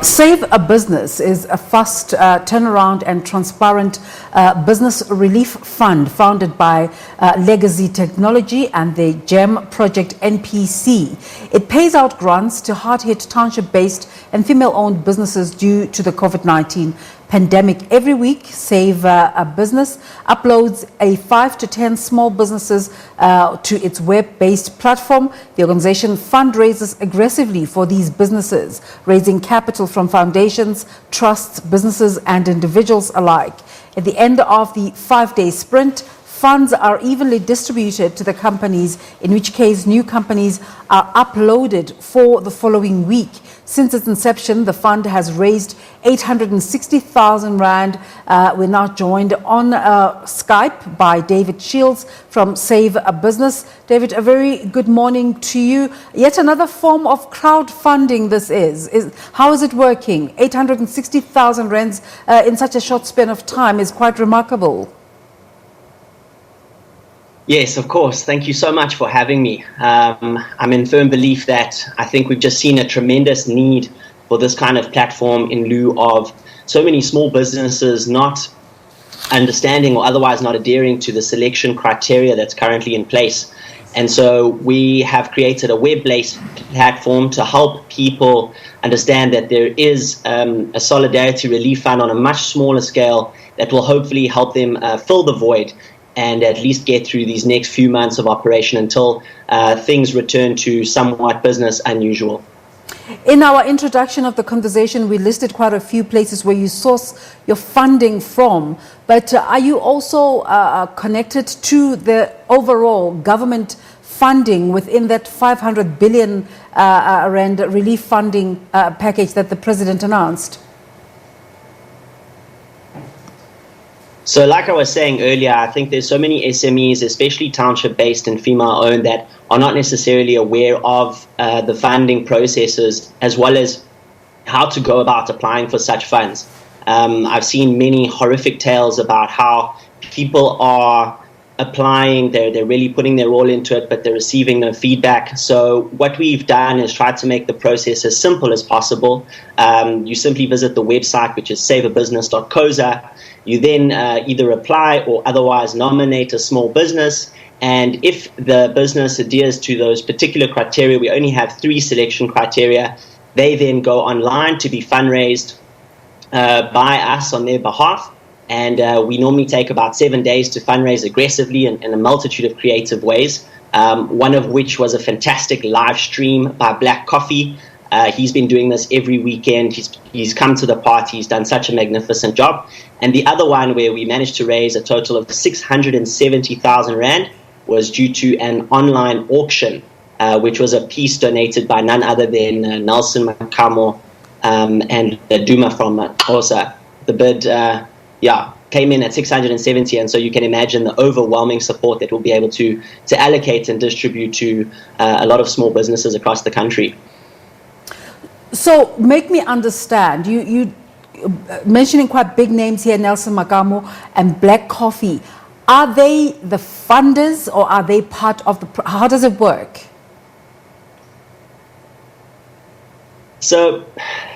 SaveABusiness is a fast turnaround and transparent business relief fund founded by Legazy Technology and the GEM Project NPC. It pays out grants to hard-hit township-based and female-owned businesses due to the COVID-19 pandemic. Every week, SaveABusiness uploads 5 to 10 small businesses to its web-based platform. The organization fundraises aggressively for these businesses, raising capital from foundations, trusts, businesses and individuals alike. At the end of the 5-day sprint, funds are evenly distributed to the companies, in which case new companies are uploaded for the following week. Since its inception, the fund has raised 860,000 Rand. We're now joined on Skype by David Shields from SaveABusiness. David, a very good morning to you. Yet another form of crowdfunding this is. How is it working? 860,000 Rands in such a short span of time is quite remarkable. Yes, of course. Thank you so much for having me. I'm in firm belief that I think we've just seen a tremendous need for this kind of platform in lieu of so many small businesses not understanding or otherwise not adhering to the selection criteria that's currently in place. And so we have created a web-based platform to help people understand that there is a solidarity relief fund on a much smaller scale that will hopefully help them fill the void and at least get through these next few months of operation until things return to somewhat business unusual. In our introduction of the conversation, we listed quite a few places where you source your funding from, but are you also connected to the overall government funding within that 500 billion Rand relief funding package that the President announced? So like I was saying earlier, I think there's so many SMEs, especially township-based and female-owned, that are not necessarily aware of the funding processes as well as how to go about applying for such funds. I've seen many horrific tales about how people are applying, they're really putting their all into it, but they're receiving no feedback. So what we've done is try to make the process as simple as possible. You simply visit the website, which is SaveABusiness.co.za. You then either apply or otherwise nominate a small business. And if the business adheres to those particular criteria, we only have 3 selection criteria. They then go online to be fundraised by us on their behalf. And we normally take about 7 days to fundraise aggressively in a multitude of creative ways, one of which was a fantastic live stream by Black Coffee. He's been doing this every weekend. He's come to the party. He's done such a magnificent job. And the other one where we managed to raise a total of 670,000 Rand was due to an online auction, which was a piece donated by none other than Nelson Makamo and Duma from Xhosa. The bid came in at 670, and so you can imagine the overwhelming support that we'll be able to allocate and distribute to a lot of small businesses across the country. So make me understand, you mentioning quite big names here, Nelson Makamo and Black Coffee. Are they the funders or are they part of the, how does it work? So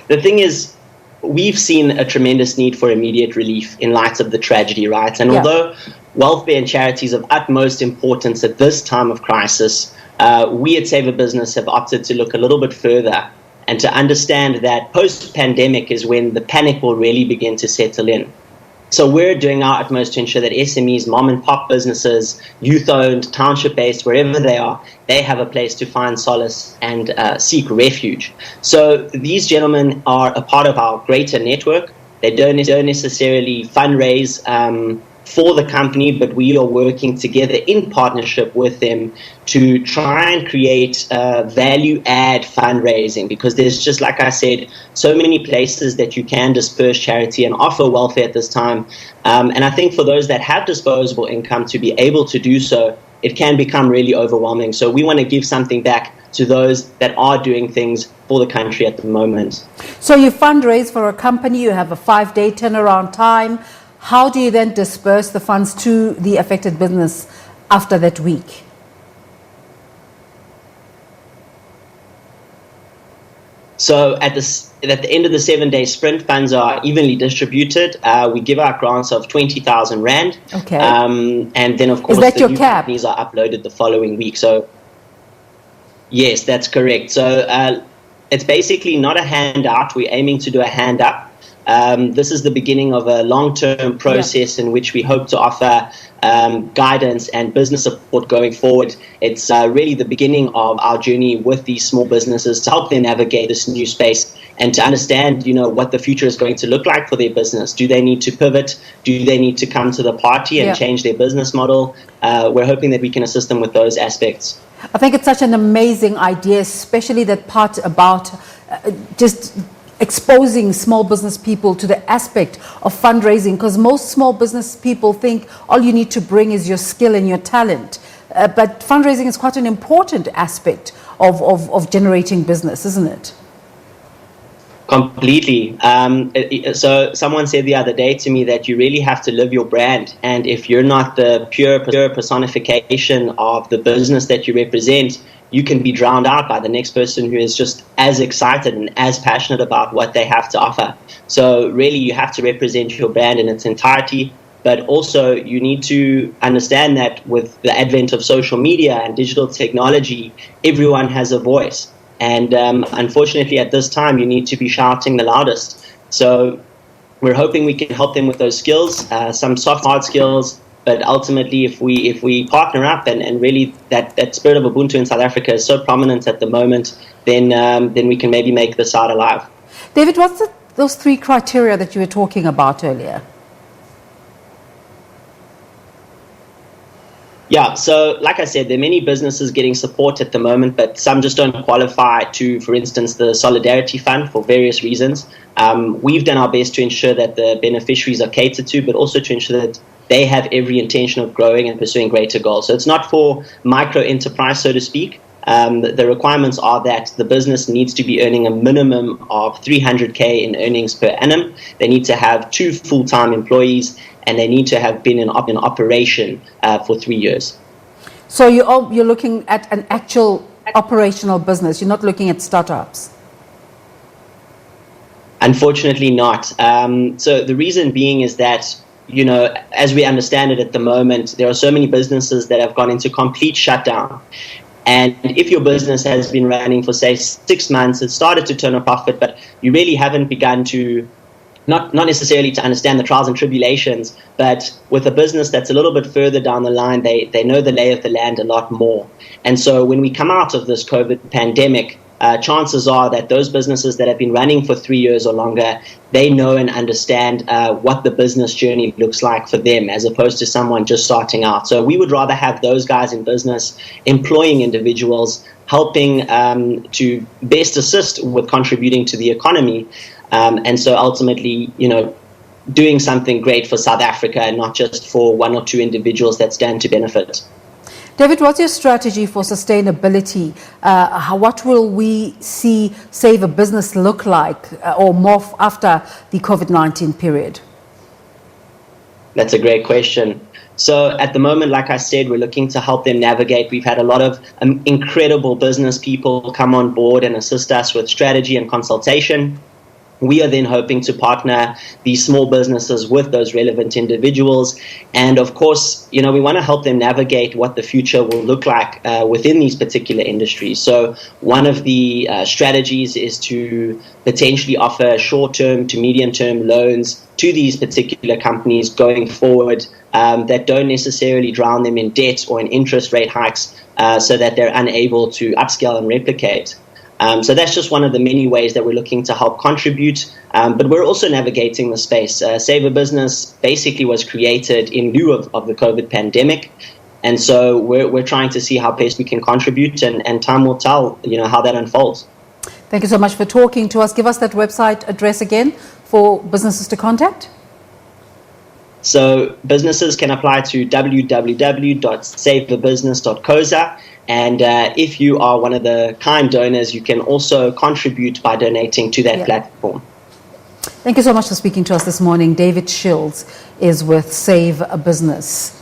the thing is, we've seen a tremendous need for immediate relief in light of the tragedy, right? And although welfare and charities of utmost importance at this time of crisis, we at SaveABusiness have opted to look a little bit further and to understand that post-pandemic is when the panic will really begin to settle in. So we're doing our utmost to ensure that SMEs, mom-and-pop businesses, youth-owned, township-based, wherever they are, they have a place to find solace and seek refuge. So these gentlemen are a part of our greater network. They don't necessarily fundraise for the company, but we are working together in partnership with them to try and create value-add fundraising, because there's just, like I said, so many places that you can disperse charity and offer welfare at this time. And I think for those that have disposable income to be able to do so, it can become really overwhelming. So we want to give something back to those that are doing things for the country at the moment. So you fundraise for a company, you have a 5-day turnaround time. How do you then disperse the funds to the affected business after that week? So at the end of the 7-day sprint, funds are evenly distributed. We give out grants of 20,000 Rand. Okay. And then, of course, is that the your new cap? companies are uploaded the following week. So, yes, that's correct. So it's basically not a handout. We're aiming to do a hand up. This is the beginning of a long-term process in which we hope to offer guidance and business support going forward. It's really the beginning of our journey with these small businesses to help them navigate this new space and to understand, what the future is going to look like for their business. Do they need to pivot? Do they need to come to the party and change their business model? We're hoping that we can assist them with those aspects. I think it's such an amazing idea, especially that part about just exposing small business people to the aspect of fundraising, because most small business people think all you need to bring is your skill and your talent. But fundraising is quite an important aspect of generating business, isn't it? Completely. So someone said the other day to me that you really have to live your brand. And if you're not the pure personification of the business that you represent, you can be drowned out by the next person who is just as excited and as passionate about what they have to offer. So really, you have to represent your brand in its entirety. But also, you need to understand that with the advent of social media and digital technology, everyone has a voice. And unfortunately, at this time, you need to be shouting the loudest. So we're hoping we can help them with those skills, some soft, hard skills. But ultimately, if we partner up and really that spirit of Ubuntu in South Africa is so prominent at the moment, then we can maybe make this out alive. David, what's those 3 criteria that you were talking about earlier? Yeah, so like I said, there are many businesses getting support at the moment, but some just don't qualify to, for instance, the Solidarity Fund for various reasons. We've done our best to ensure that the beneficiaries are catered to, but also to ensure that they have every intention of growing and pursuing greater goals. So it's not for micro enterprise, so to speak. The requirements are that the business needs to be earning a minimum of 300K in earnings per annum. They need to have 2 full-time employees, and they need to have been in operation for 3 years. So you're looking at an actual operational business. You're not looking at startups. Unfortunately not. So the reason being is that, as we understand it at the moment, there are so many businesses that have gone into complete shutdown. And if your business has been running for, say, 6 months, it started to turn a profit, but you really haven't begun to, not necessarily to understand the trials and tribulations, but with a business that's a little bit further down the line, they know the lay of the land a lot more. And so when we come out of this COVID pandemic, chances are that those businesses that have been running for 3 years or longer, they know and understand what the business journey looks like for them, as opposed to someone just starting out. So we would rather have those guys in business employing individuals, helping to best assist with contributing to the economy. And so ultimately, doing something great for South Africa and not just for 1 or 2 individuals that stand to benefit. David, what's your strategy for sustainability? What will we see SaveABusiness look like or morph after the COVID-19 period? That's a great question. So at the moment, like I said, we're looking to help them navigate. We've had a lot of incredible business people come on board and assist us with strategy and consultation. We are then hoping to partner these small businesses with those relevant individuals. And of course, we want to help them navigate what the future will look like within these particular industries. So one of the strategies is to potentially offer short-term to medium-term loans to these particular companies going forward that don't necessarily drown them in debt or in interest rate hikes so that they're unable to upscale and replicate. So that's just one of the many ways that we're looking to help contribute. But we're also navigating the space. SaveABusiness basically was created in lieu of the COVID pandemic. And so we're trying to see how best we can contribute, and time will tell, how that unfolds. Thank you so much for talking to us. Give us that website address again for businesses to contact. So businesses can apply to www.saveabusiness.coza. And if you are one of the kind donors, you can also contribute by donating to that platform. Thank you so much for speaking to us this morning. David Shields is with SaveABusiness.